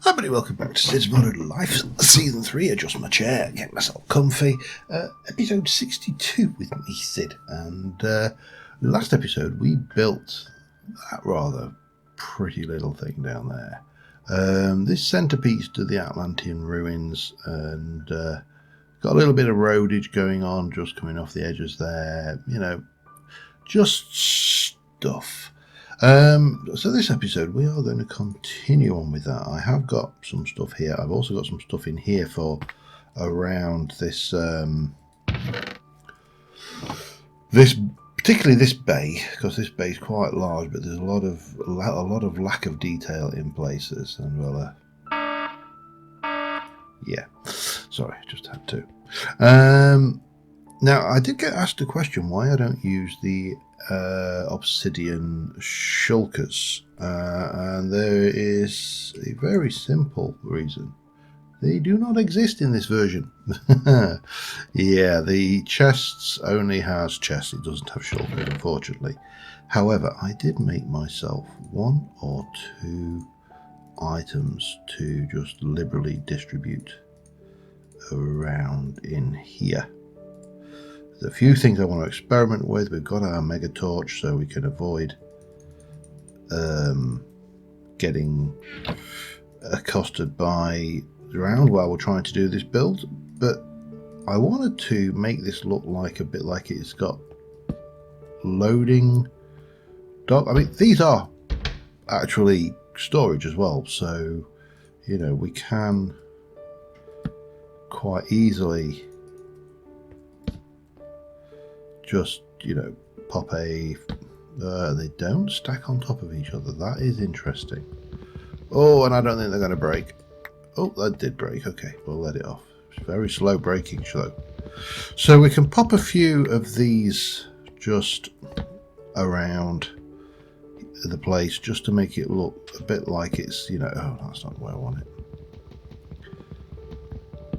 Hi everybody, welcome back to Cids Modern Life, Season 3, adjust my chair, get myself comfy, episode 62 with me, Cid, and last episode we built that rather pretty little thing down there. This centrepiece to the Atlantean ruins, and got a little bit of roadage going on, just coming off the edges there, you know, just stuff. So this episode we are going to continue on with that. I have got some stuff here. I've also got some stuff in here for around this particularly this bay, because this bay is quite large, but there's a lot of lack of detail in places, and well, yeah, sorry, just had to. Now I did get asked a question why I don't use the obsidian shulkers, and there is a very simple reason. They do not exist in this version. Yeah, the chests only has chests, it doesn't have shulkers, unfortunately. However, I did make myself one or two items to just liberally distribute around in here. There's a few things I want to experiment with. We've got our mega torch, so we can avoid getting accosted by the round while we're trying to do this build. But I wanted to make this look like a bit like it's got loading dock. I mean, these are actually storage as well, so you know we can quite easily just, you know, pop a... they don't stack on top of each other. That is interesting. Oh, and I don't think they're going to break. Oh, that did break. Okay, we'll let it off. It's very slow breaking, slow. So we can pop a few of these just around the place, just to make it look a bit like it's, you know... Oh, that's not where I want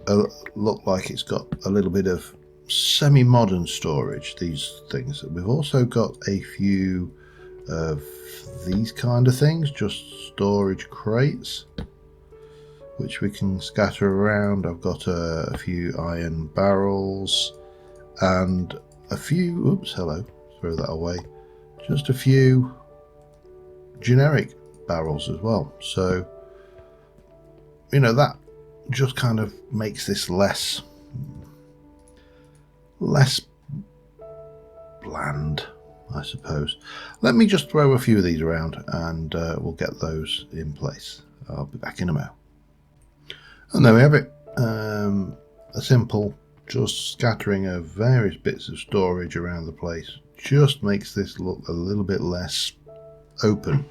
it. Look like it's got a little bit of semi-modern storage, these things. We've also got a few of these kind of things, just storage crates, which we can scatter around. I've got a few iron barrels and a few, oops, hello, throw that away, just a few generic barrels as well. So, you know, that just kind of makes this less bland, I suppose. Let me just throw a few of these around and we'll get those in place. I'll be back in a moment. And there we have it. A simple just scattering of various bits of storage around the place just makes this look a little bit less open.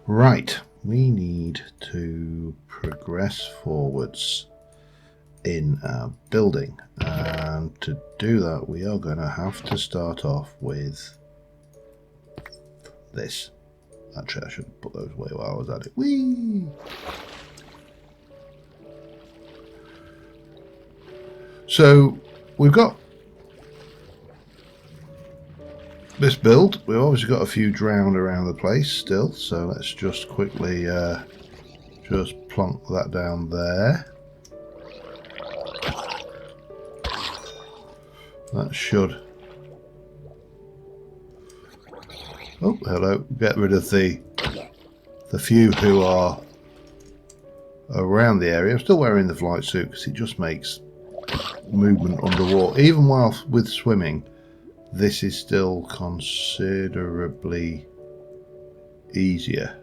Right, we need to progress forwards in our building, and to do that we are going to have to start off with this. Actually, I should have put those away while I was at it. Whee! So we've got this build. We've obviously got a few drowned around the place still, so let's just quickly just plonk that down there. That should... Oh, hello. Get rid of the few who are around the area. I'm still wearing the flight suit because it just makes movement underwater. Even while with swimming, this is still considerably easier.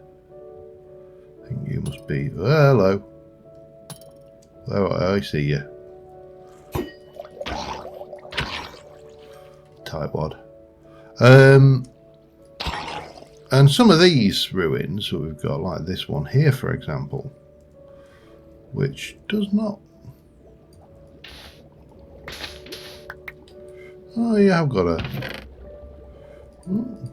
I think you must be... hello. Oh, I see you. Tightwad. And some of these ruins that we've got, like this one here, for example, which does not... Oh, yeah, I've got a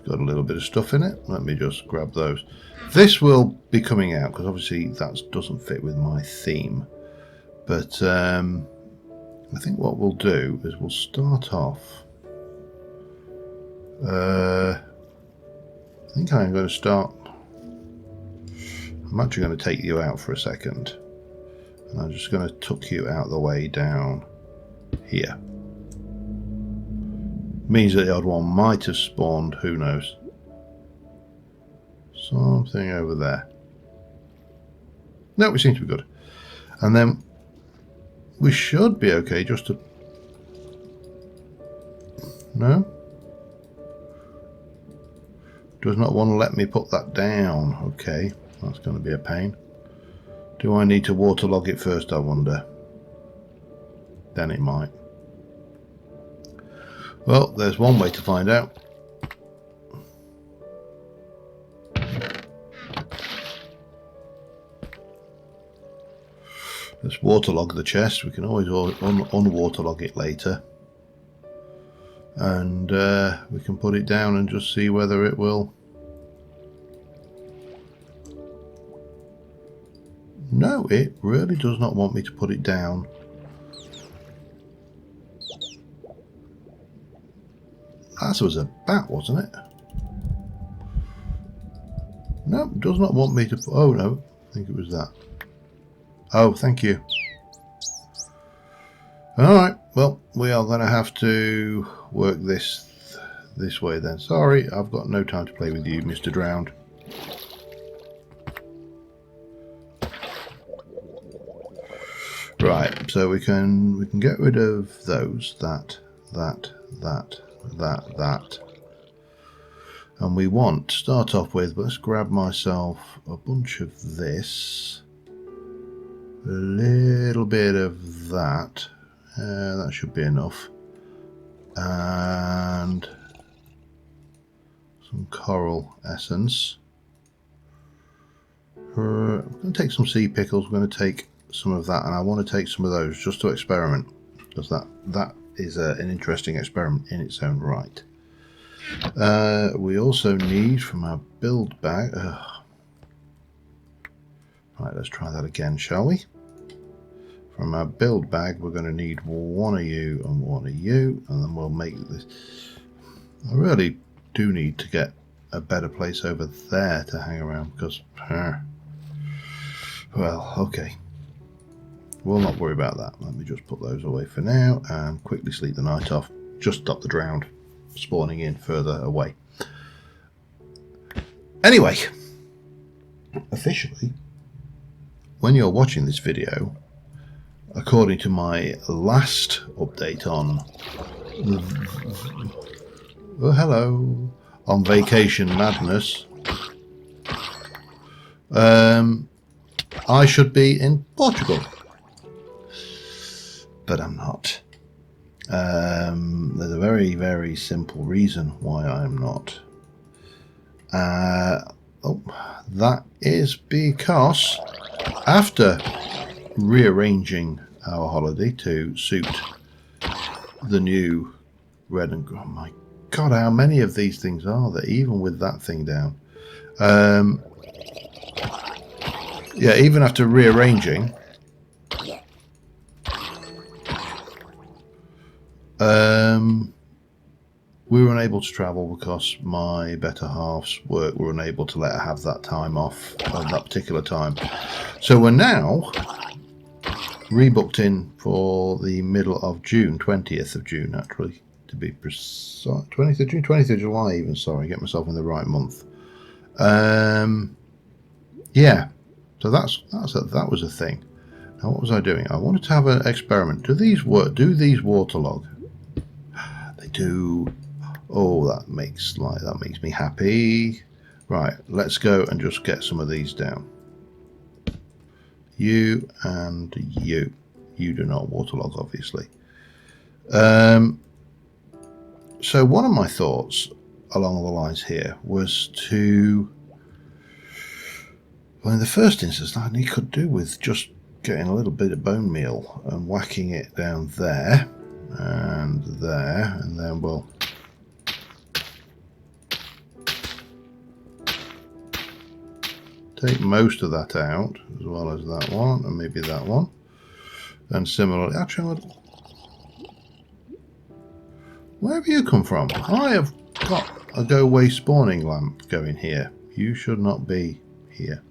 little bit of stuff in it. Let me just grab those. This will be coming out because obviously that doesn't fit with my theme. But I think what we'll do is we'll start off. I think I'm going to start. I'm actually going to take you out for a second. And I'm just going to tuck you out the way down here. Means that the odd one might have spawned, who knows. Something over there. No, we seem to be good. And then we should be okay just to... No? Does not want to let me put that down. Okay, that's going to be a pain. Do I need to waterlog it first, I wonder? Then it might. Well, there's one way to find out. Let's waterlog the chest. We can always unwaterlog it later. And we can put it down and just see whether it will. No, it really does not want me to put it down. That was a bat, wasn't it? No, it does not want me to... Oh, no. I think it was that. Oh, thank you. Alright, well, we are going to have to work this way then. Sorry, I've got no time to play with you, Mr. Drowned. Right, so we can get rid of those, that. And we want to start off with, let's grab myself a bunch of this. A little bit of that. That should be enough. And some coral essence. I'm going to take some sea pickles. We're going to take some of that, and I want to take some of those just to experiment, because that is an interesting experiment in its own right. We also need from our build bag. Right, let's try that again, shall we? From our build bag, we're going to need one of you and one of you, and then we'll make this. I really do need to get a better place over there to hang around, because, well, okay. We'll not worry about that. Let me just put those away for now and quickly sleep the night off. Just stop the drowned spawning in further away. Anyway, officially, when you're watching this video, according to my last update on... Oh, hello. On Vacation Madness, I should be in Portugal. But I'm not. There's a very, very simple reason why I'm not. That is because after rearranging our holiday to suit the new red and green, oh my god, how many of these things are there, even with that thing down? Yeah, even after rearranging, we were unable to travel because my better half's work were unable to let her have that time off at that particular time. So we're now rebooked in for the middle of June, 20th of June actually, to be precise. 20th of June, 20th of July even, sorry, get myself in the right month. Yeah, so that was a thing. Now what was I doing? I wanted to have an experiment. Do these work? Do these waterlog? They do. Oh, that makes me happy. Right, let's go and just get some of these down. You and you. You do not waterlog, obviously. So one of my thoughts along the lines here was to, well, in the first instance, I could do with just getting a little bit of bone meal and whacking it down there, and then we'll take most of that out, as well as that one, and maybe that one. And similarly, actually, where have you come from? I have got a go away spawning lamp going here. You should not be here.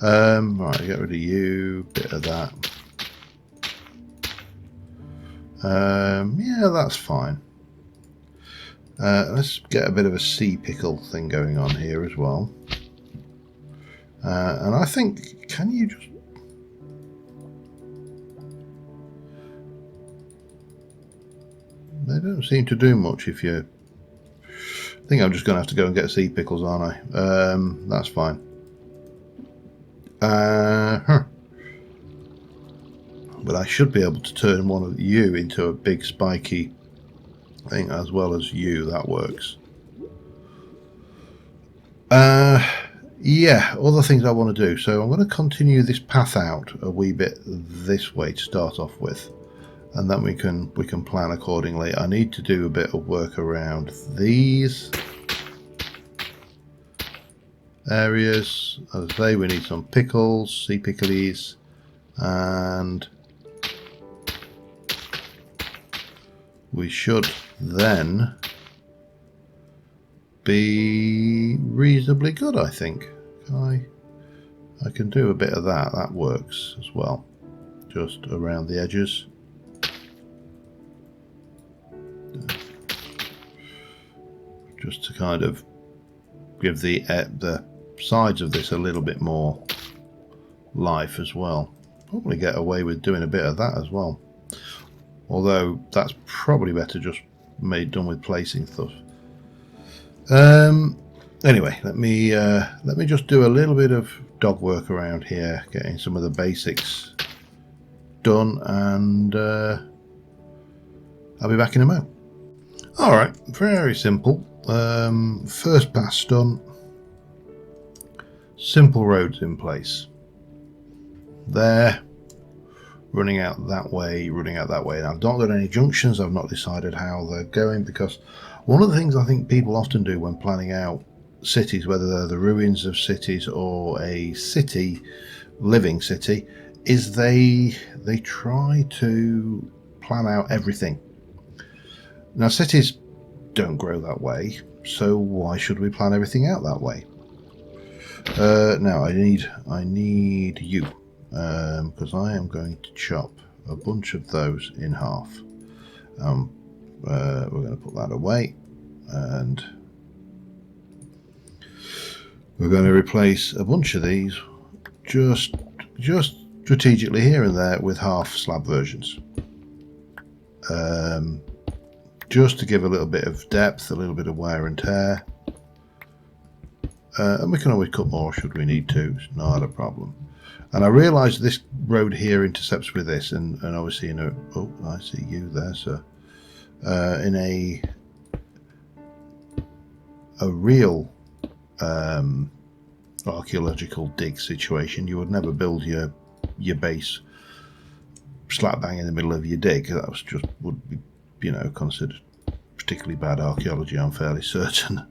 Right, get rid of you, bit of that. Yeah, that's fine. Let's get a bit of a sea pickle thing going on here as well. And I think, can you just... They don't seem to do much if you... I think I'm just going to have to go and get sea pickles, aren't I? That's fine. But I should be able to turn one of you into a big spiky thing as well as you. That works. Yeah, other things I want to do. So I'm going to continue this path out a wee bit this way to start off with, and then we can plan accordingly. I need to do a bit of work around these areas. As I say, we need some pickles, sea pickles, and we should then be reasonably good, I think. I can do a bit of that. That works as well, just around the edges. Just to kind of give the sides of this a little bit more life as well. Probably get away with doing a bit of that as well. Although that's probably better just done with placing stuff. Anyway, let me just do a little bit of dog work around here, getting some of the basics done, and I'll be back in a moment. Alright, very simple. First pass done. Simple roads in place. There. Running out that way, running out that way. And I've not got any junctions. I've not decided how they're going, because one of the things I think people often do when planning out cities, whether they're the ruins of cities or a city, living city, is they try to plan out everything. Now, cities don't grow that way, so why should we plan everything out that way? Now I need you, because I am going to chop a bunch of those in half. We're going to put that away, and we're going to replace a bunch of these just strategically here and there with half slab versions, just to give a little bit of depth, a little bit of wear and tear. And we can always cut more should we need to. It's not a problem. And I realise this road here intercepts with this, and obviously, you know, oh, I see you there, sir. In a real archaeological dig situation, you would never build your base slap bang in the middle of your dig. That was just would be, you know, considered particularly bad archaeology, I'm fairly certain.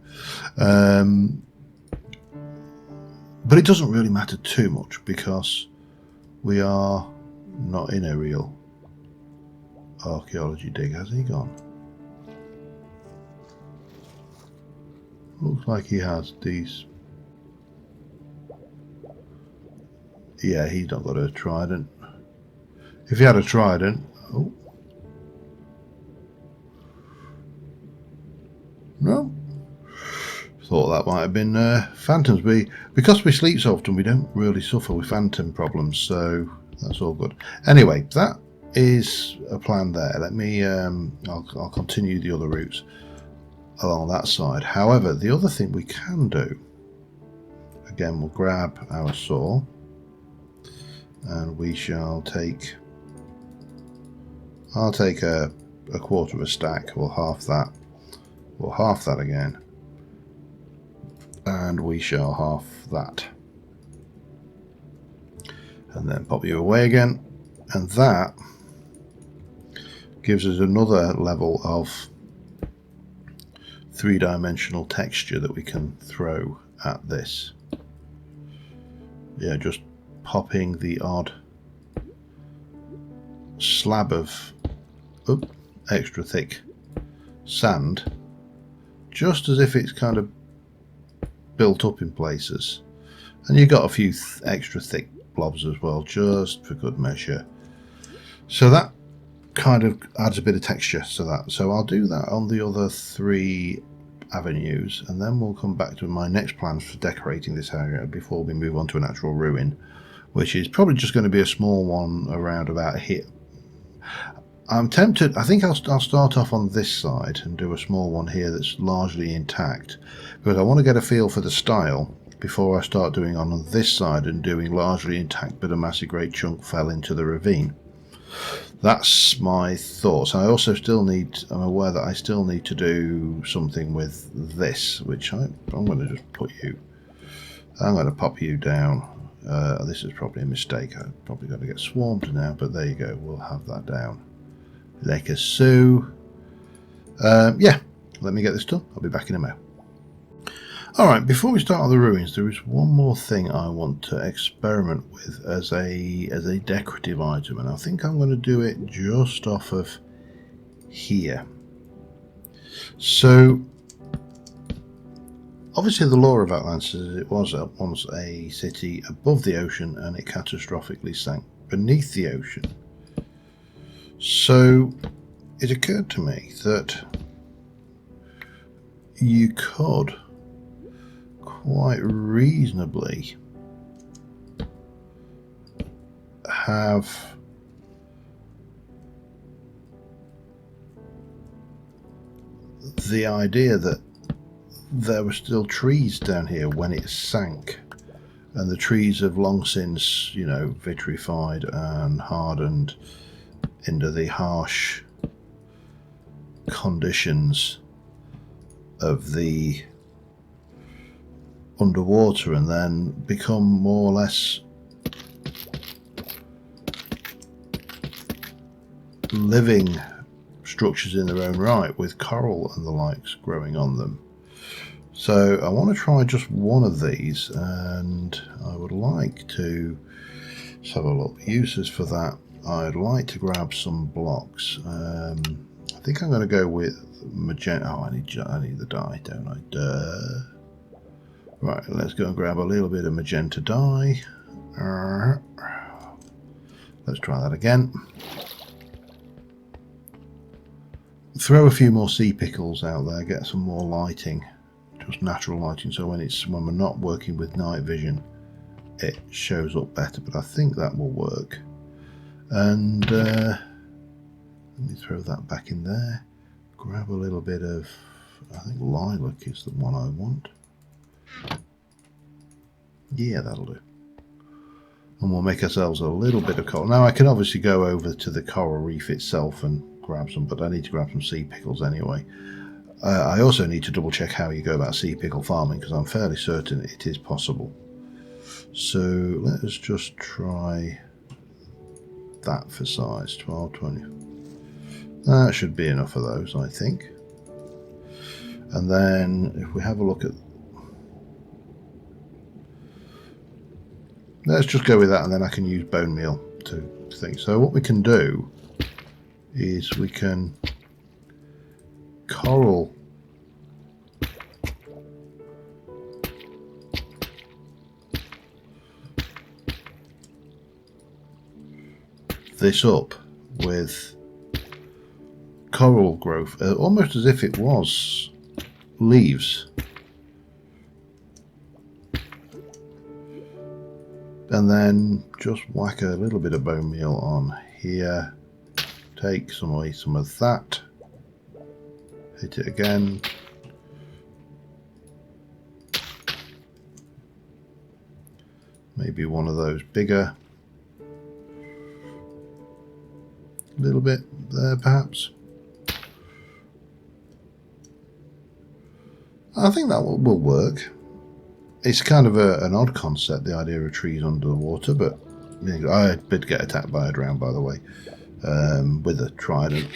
But it doesn't really matter too much, because we are not in a real archaeology dig. Has he gone? Looks like he has these. Yeah, he's not got a trident. If he had a trident... Oh. No. Thought that might have been phantoms. Because we sleep so often, we don't really suffer with phantom problems, so that's all good. Anyway, that is a plan there. Let me I'll continue the other routes along that side. However, the other thing we can do, again, we'll grab our saw, and we shall take... I'll take a quarter of a stack. We'll half that. We'll half that again. And we shall half that. And then pop you away again. And that gives us another level of three-dimensional texture that we can throw at this. Yeah, just popping the odd slab of extra thick sand, just as if it's kind of built up in places, And you've got a few extra thick blobs as well, just for good measure. So that kind of adds a bit of texture to that. So I'll do that on the other 3 avenues, and then we'll come back to my next plans for decorating this area before we move on to an actual ruin, which is probably just going to be a small one around about here. I'm tempted, I think I'll start off on this side and do a small one here that's largely intact, because I want to get a feel for the style before I start doing on this side and doing largely intact, but a massive great chunk fell into the ravine. That's my thoughts. I also still need, I'm aware that I still need to do something with this, which I'm going to just put you, I'm going to pop you down. This is probably a mistake. I'm probably going to get swarmed now, but there you go. We'll have that down. Like a so. Yeah, let me get this done. I'll be back in a moment. Alright, before we start on the ruins, there is one more thing I want to experiment with as a decorative item, and I think I'm going to do it just off of here. So, obviously the lore of Atlantis is it was once a city above the ocean, and it catastrophically sank beneath the ocean. So it occurred to me that you could quite reasonably have the idea that there were still trees down here when it sank, and the trees have long since, you know, vitrified and hardened into the harsh conditions of the underwater, and then become more or less living structures in their own right, with coral and the likes growing on them. So I want to try just one of these, and I would like to, let's have a look, uses for that. I'd like to grab some blocks. I think I'm going to go with magenta. Oh, I need the dye, don't I? Duh. Right, let's go and grab a little bit of magenta dye. Let's try that again. Throw a few more sea pickles out there, get some more lighting, just natural lighting, so when we're not working with night vision, it shows up better. But I think that will work. And let me throw that back in there. Grab a little bit of, I think lilac is the one I want. Yeah, that'll do. And we'll make ourselves a little bit of coral. Now I can obviously go over to the coral reef itself and grab some, but I need to grab some sea pickles anyway. I also need to double check how you go about sea pickle farming, because I'm fairly certain it is possible. So let us just try that for size, 12, 20. That should be enough of those, I think. And then if we have a look at, let's just go with that, and then I can use bone meal to think. So what we can do is we can coral this up with coral growth, almost as if it was leaves. And then just whack a little bit of bone meal on here. Take some of that. Hit it again. Maybe one of those bigger. A little bit there, perhaps. I think that will work. It's kind of an odd concept, the idea of trees under the water, but I did get attacked by a drown, by the way, with a trident.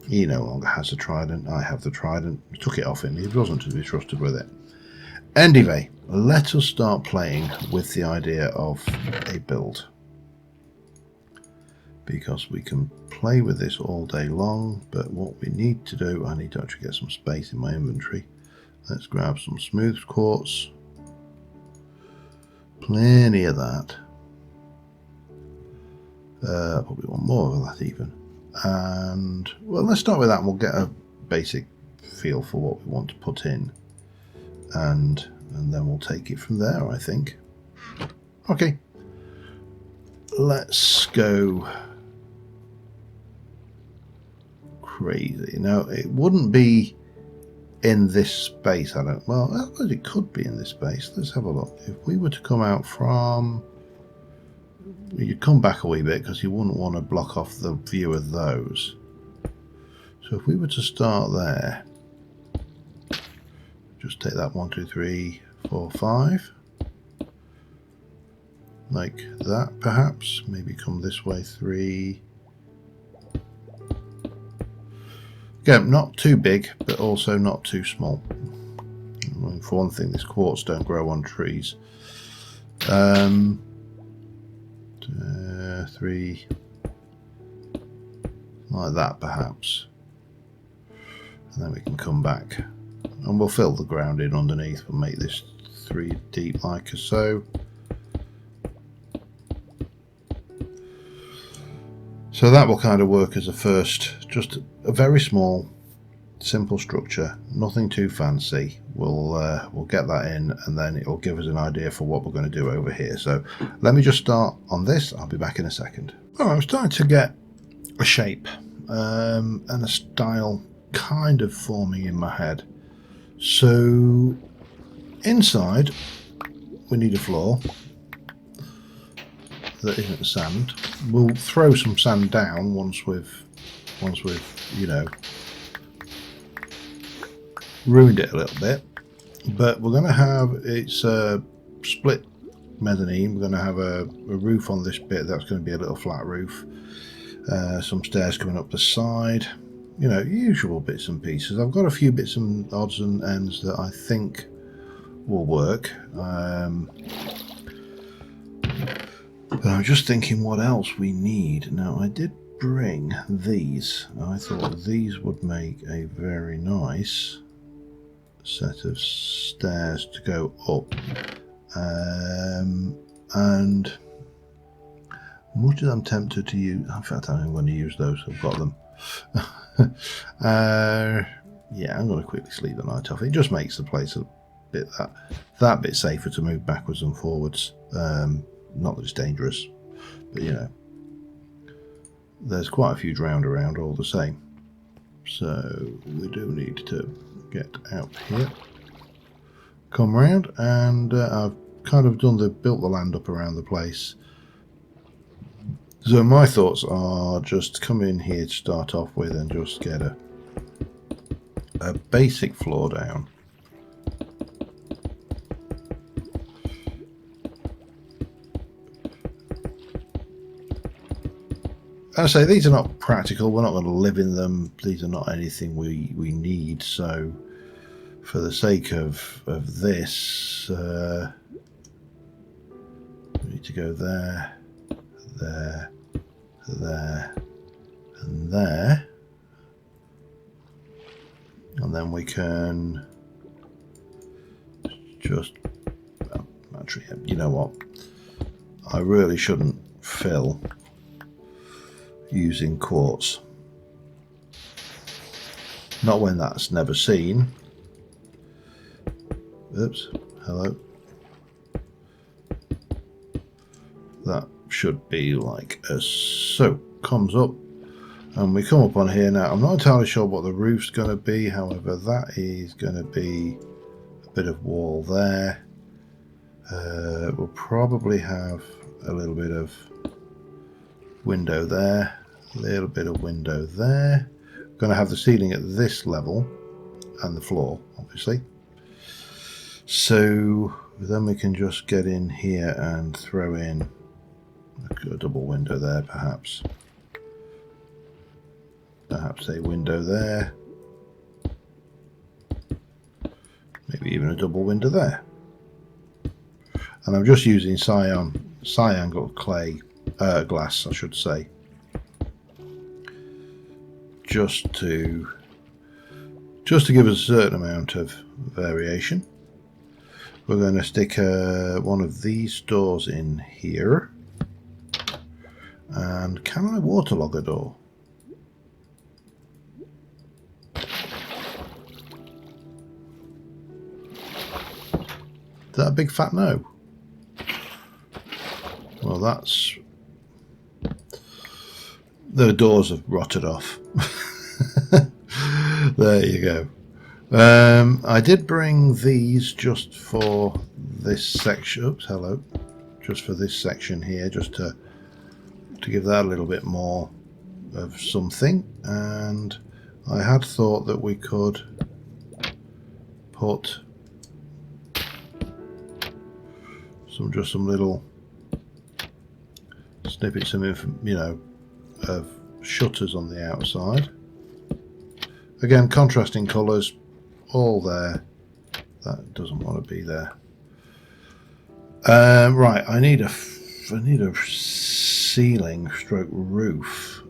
He no longer has a trident. I have the trident. I took it off him. He wasn't to be trusted with it. Anyway, let us start playing with the idea of a build, because we can play with this all day long, but what we need to do, I need to actually get some space in my inventory. Let's grab some smooth quartz. plenty of that. Probably want more of that even. And well, let's start with that and we'll get a basic feel for what we want to put in, and then we'll take it from there, I think. Okay, let's go crazy. Now, it wouldn't be in this space, I don't. Well, I suppose it could be in this space. Let's have a look. If we were to come out from, you'd come back a wee bit because you wouldn't want to block off the view of those. So if we were to start there, just take that 1, 2, 3, 4, 5, like that perhaps. Maybe come this way 3. Again, not too big, but also not too small. I mean, for one thing, this quartz don't grow on trees. 3, like that perhaps. And then we can come back and we'll fill the ground in underneath. We'll make this 3 deep like so. So that will kind of work as a first, just a very small, simple structure, nothing too fancy. We'll get that in, and then it'll give us an idea for what we're going to do over here. So let me just start on this. I'll be back in a second. All right, I'm starting to get a shape and a style kind of forming in my head. So inside we need a floor that isn't sand. We'll throw some sand down once we've you know, ruined it a little bit, but we're going to have, it's a split mezzanine. We're going to have a roof on this bit. That's going to be a little flat roof, some stairs coming up the side, you know, usual bits and pieces. I've got a few bits and odds and ends that I think will work, but I'm just thinking what else we need. Now, I did bring these. I thought these would make a very nice set of stairs to go up, and much as I'm tempted to use, in fact I'm going to use those, I've got them. Yeah, I'm going to quickly sleep the night off. It just makes the place a bit that bit safer to move backwards and forwards. Not that it's dangerous, but you know, there's quite a few drowned around all the same. So we do need to get out here, come round, and I've kind of built the land up around the place. So my thoughts are just come in here to start off with and just get a basic floor down. I say these are not practical. We're not going to live in them. These are not anything we need. So, for the sake of this, we need to go there, there, there, and there, and then we can just. Well, actually, you know what? I really shouldn't fill using quartz, not when that's never seen. Oops, hello. That should be like as so. Comes up and we come up on here. Now I'm not entirely sure what the roof's going to be, however that is going to be a bit of wall there. We'll probably have a little bit of window there, a little bit of window there. Going to have the ceiling at this level and the floor, obviously. So then we can just get in here and throw in a double window there, perhaps a window there, maybe even a double window there. And I'm just using cyan clay glass, I should say, just to give us a certain amount of variation. we're going to stick one of these doors in here. And can I waterlog a door? Is that a big fat no? Well, that's... the doors have rotted off. There you go. I did bring these just for this section. Oops, hello. Just for this section here, just to give that a little bit more of something. And I had thought that we could put some little snippets of, of shutters on the outside. Again, contrasting colours, all there. That doesn't want to be there. Right, I need a ceiling stroke roof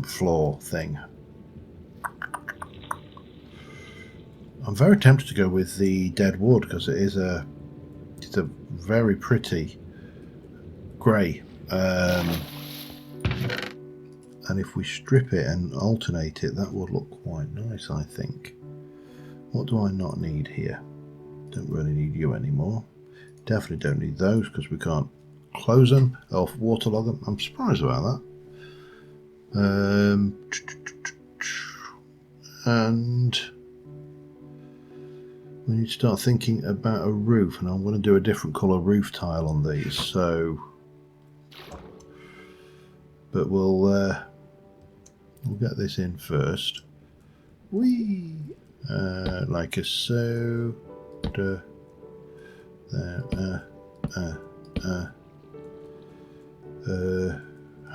floor thing. I'm very tempted to go with the dead wood because it's a very pretty grey. And if we strip it and alternate it, that would look quite nice, I think. What do I not need here? Don't really need you anymore. Definitely don't need those because we can't close them or waterlog them. I'm surprised about that. And we need to start thinking about a roof, and I'm going to do a different colour roof tile on these. So, but we'll get this in first. Like a so. There.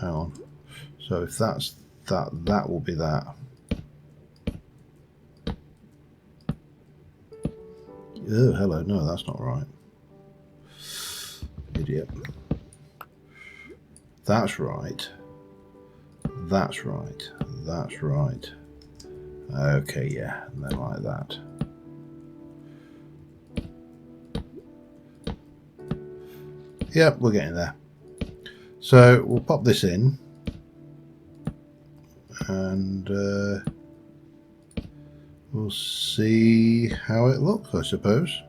Hang on. So if that's that, that will be that. Oh, hello. No, that's not right. Idiot. That's right. That's right. That's right. Okay, yeah, and then like that. Yep, we're getting there. So we'll pop this in, and we'll see how it looks, I suppose.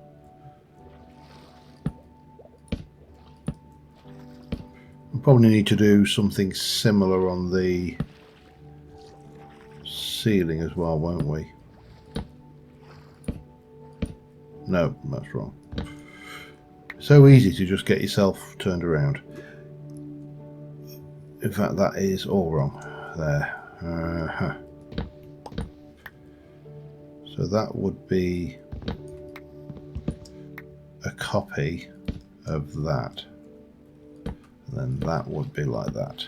We'll probably need to do something similar on the ceiling as well, won't we? No, that's wrong. So easy to just get yourself turned around. In fact, that is all wrong there. So that would be a copy of that. And then that would be like that.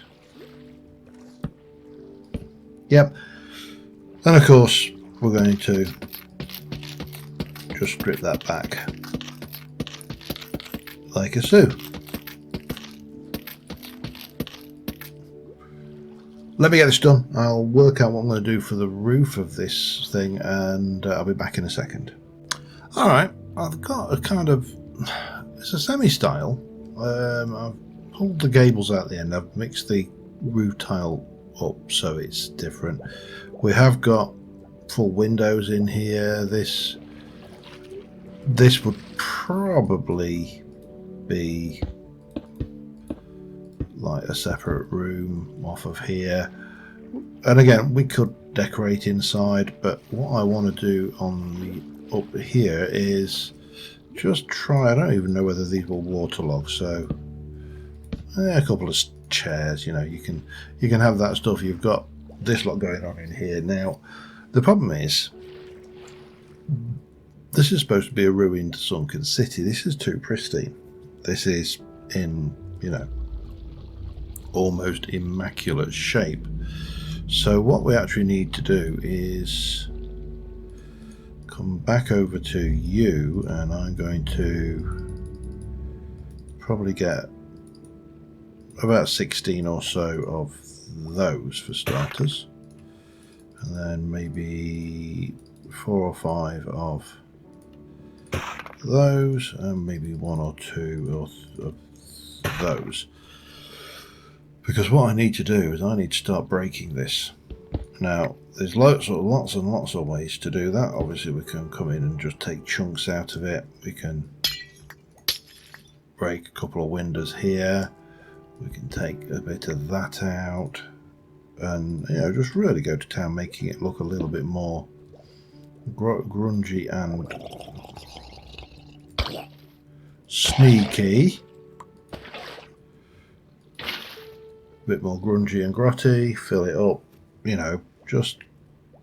Yep. And of course, we're going to just strip that back like a so. Let me get this done. I'll work out what I'm going to do for the roof of this thing, and I'll be back in a second. Alright, I've got a kind of, it's a semi-style. I've pulled the gables out the end. I've mixed the roof tile up so it's different. We have got full windows in here. This would probably be like a separate room off of here, and again we could decorate inside, but what I want to do on the up here is just try, I don't even know whether these will waterlog, so a couple of chairs, you can have that stuff. You've got this lot going on in here. Now the problem is this is supposed to be a ruined sunken city. This is too pristine. This is in, almost immaculate shape. So what we actually need to do is come back over to you, and I'm going to probably get about 16 or so of those for starters, and then maybe 4 or 5 of those, and maybe one or two of those. Because what I need to do is I need to start breaking this. Now, there's lots and lots of ways to do that. Obviously, we can come in and just take chunks out of it. We can break a couple of windows here. We can take a bit of that out, and just really go to town, making it look a little bit more grungy and sneaky. A bit more grungy and grotty. Fill it up. Just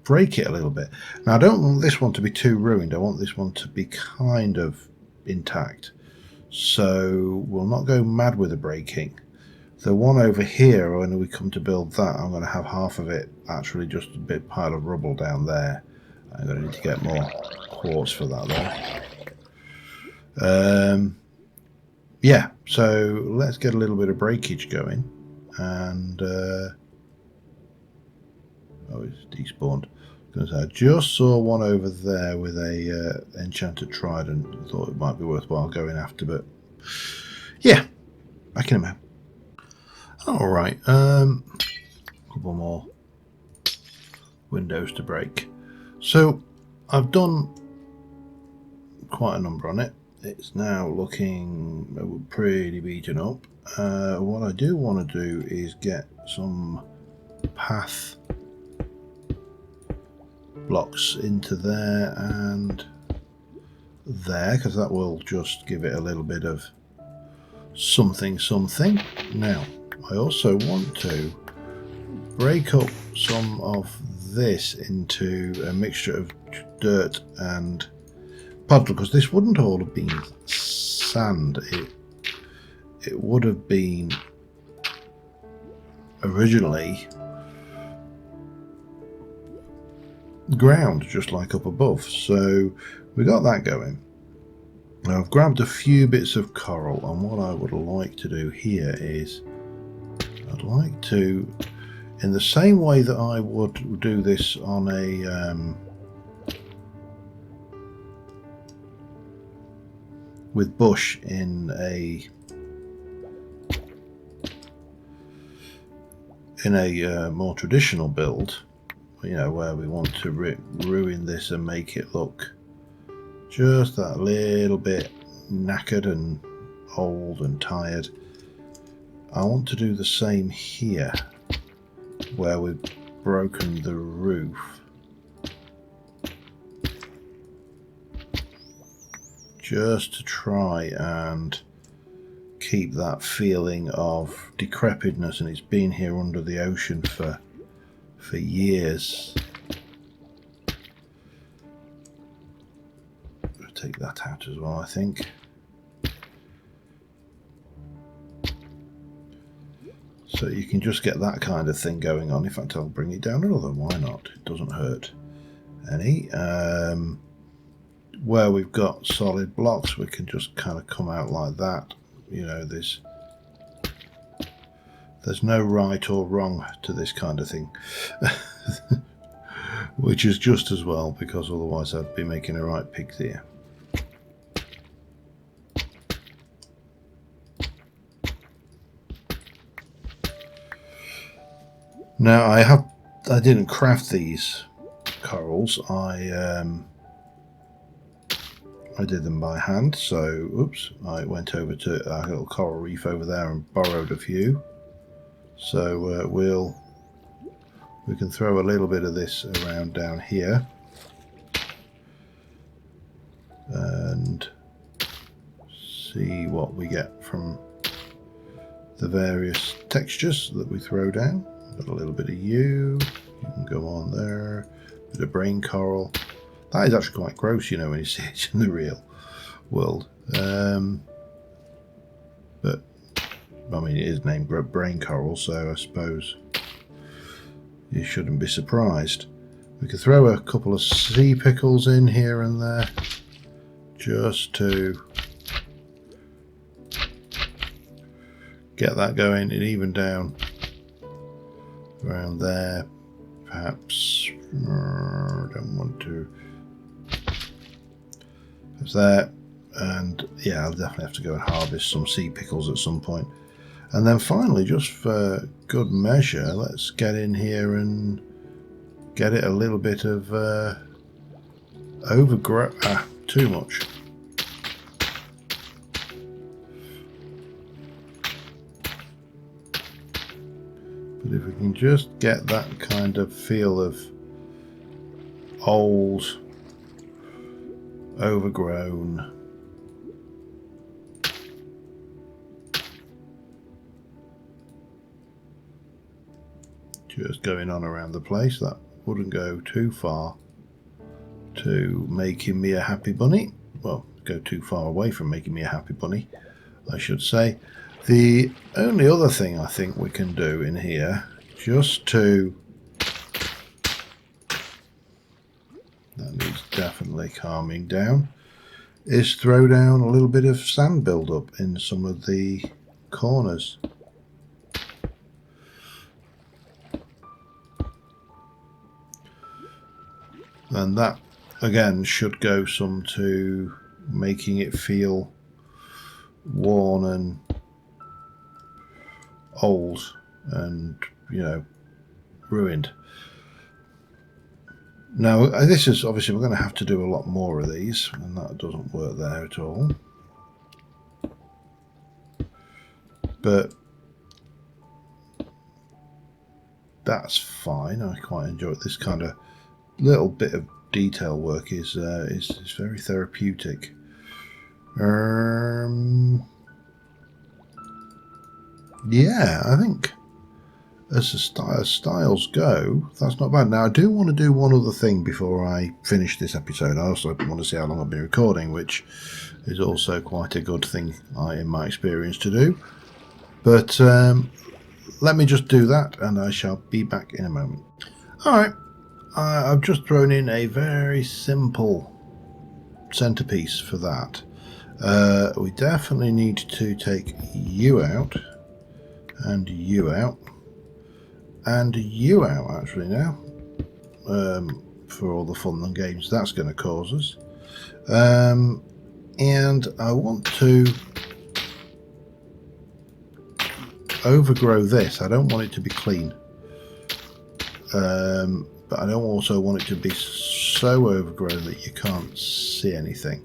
break it a little bit. Now, I don't want this one to be too ruined. I want this one to be kind of intact. So we'll not go mad with the breaking. The one over here, when we come to build that, I'm going to have half of it actually just a big pile of rubble down there. I'm going to need to get more quartz for that though. Yeah, so let's get a little bit of breakage going. And it's despawned. I just saw one over there with a enchanted trident. Thought it might be worthwhile going after, but yeah, back in a minute. All right, a couple more windows to break. So I've done quite a number on it. It's now looking pretty beaten up. What I do want to do is get some path blocks into there and there, because that will just give it a little bit of something. Now, I also want to break up some of this into a mixture of dirt and puddle, because this wouldn't all have been sand. It would have been originally ground, just like up above. So we got that going. Now I've grabbed a few bits of coral, and what I would like to do here is I'd like to, in the same way that I would do this on a with bush in a more traditional build, where we want to ruin this and make it look just that little bit knackered and old and tired. I want to do the same here, where we've broken the roof. Just to try and keep that feeling of decrepitness, and it's been here under the ocean for years. I'll take that out as well, I think. So you can just get that kind of thing going on. In fact, I'll bring it down another. Why not? It doesn't hurt any. Where we've got solid blocks, we can just kind of come out like that. There's no right or wrong to this kind of thing. Which is just as well, because otherwise I'd be making a right pig's ear. Now I didn't craft these corals. I did them by hand. So oops, I went over to our little coral reef over there and borrowed a few. So we can throw a little bit of this around down here and see what we get from the various textures that we throw down. Got a little bit of you can go on there, a bit of brain coral. That is actually quite gross, when you see it in the real world. But I mean, it is named brain coral, so I suppose you shouldn't be surprised. We could throw a couple of sea pickles in here and there, just to get that going, and even down around there, perhaps. Don't want to. Perhaps there, And yeah, I'll definitely have to go and harvest some sea pickles at some point. And then finally, just for good measure, let's get in here and get it a little bit of overgrow. Too much. But if we can just get that kind of feel of old, overgrown, just going on around the place, that wouldn't go too far to making me a happy bunny. Well, go too far away from making me a happy bunny, I should say. The only other thing I think we can do in here, just to... that needs definitely calming down, is throw down a little bit of sand build-up in some of the corners. And that, again, should go some to making it feel worn and old and, you know, ruined. Now, this is obviously, we're going to have to do a lot more of these, and that doesn't work there at all. But that's fine. I quite enjoy this kind of little bit of detail work. Is very therapeutic. Yeah, I think as styles go, that's not bad. Now, I do want to do one other thing before I finish this episode. I also want to see how long I've been recording, which is also quite a good thing in my experience to do. But let me just do that, and I shall be back in a moment. Alright, I've just thrown in a very simple centerpiece for that. We definitely need to take you out, and you out, and you out actually now, for all the fun and games that's going to cause us. And I want to overgrow this. I don't want it to be clean, but I don't also want it to be so overgrown that you can't see anything.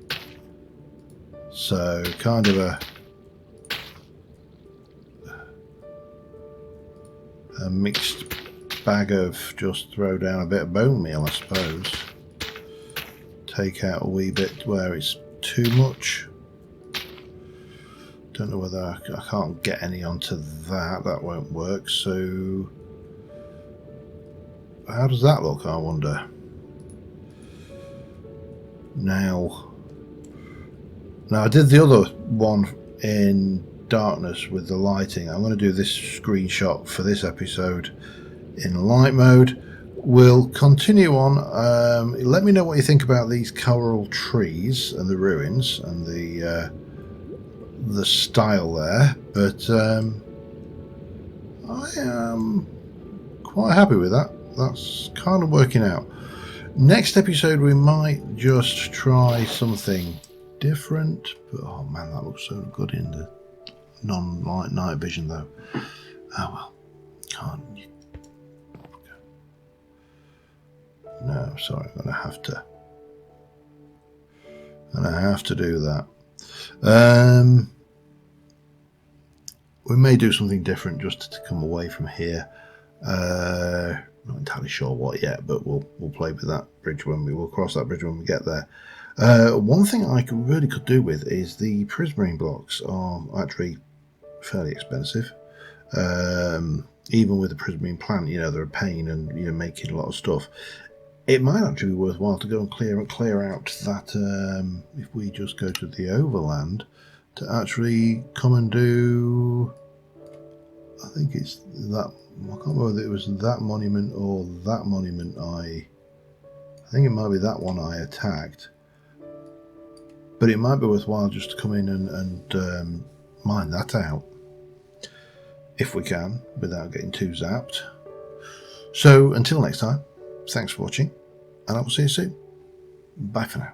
So kind of a mixed bag of just throw down a bit of bone meal, I suppose. Take out a wee bit where it's too much. Don't know whether I can't get any onto that. That won't work. So how does that look, I wonder? Now I did the other one in darkness with the lighting. I'm going to do this screenshot for this episode in light mode. We'll continue on. Let me know what you think about these coral trees and the ruins and the style there, but I am quite happy with that. That's kind of working out. Next episode we might just try something different, but oh man, that looks so good in the non-light night vision though. Oh well, can't you? No, sorry, I'm gonna have to do that. We may do something different just to come away from here. Not entirely sure what yet, but we'll play with that bridge we'll cross that bridge when we get there. One thing I really could do with is the prismarine blocks are actually fairly expensive. Even with the prismarine plant, you know, they're a pain, and you're making a lot of stuff. It might actually be worthwhile to go and clear out that, if we just go to the overland, to actually come and do, I think it's that, I can't remember whether it was that monument or that monument I think it might be that one I attacked. But it might be worthwhile just to come in and mine that out, if we can, without getting too zapped. So until next time, thanks for watching, and I will see you soon. Bye for now.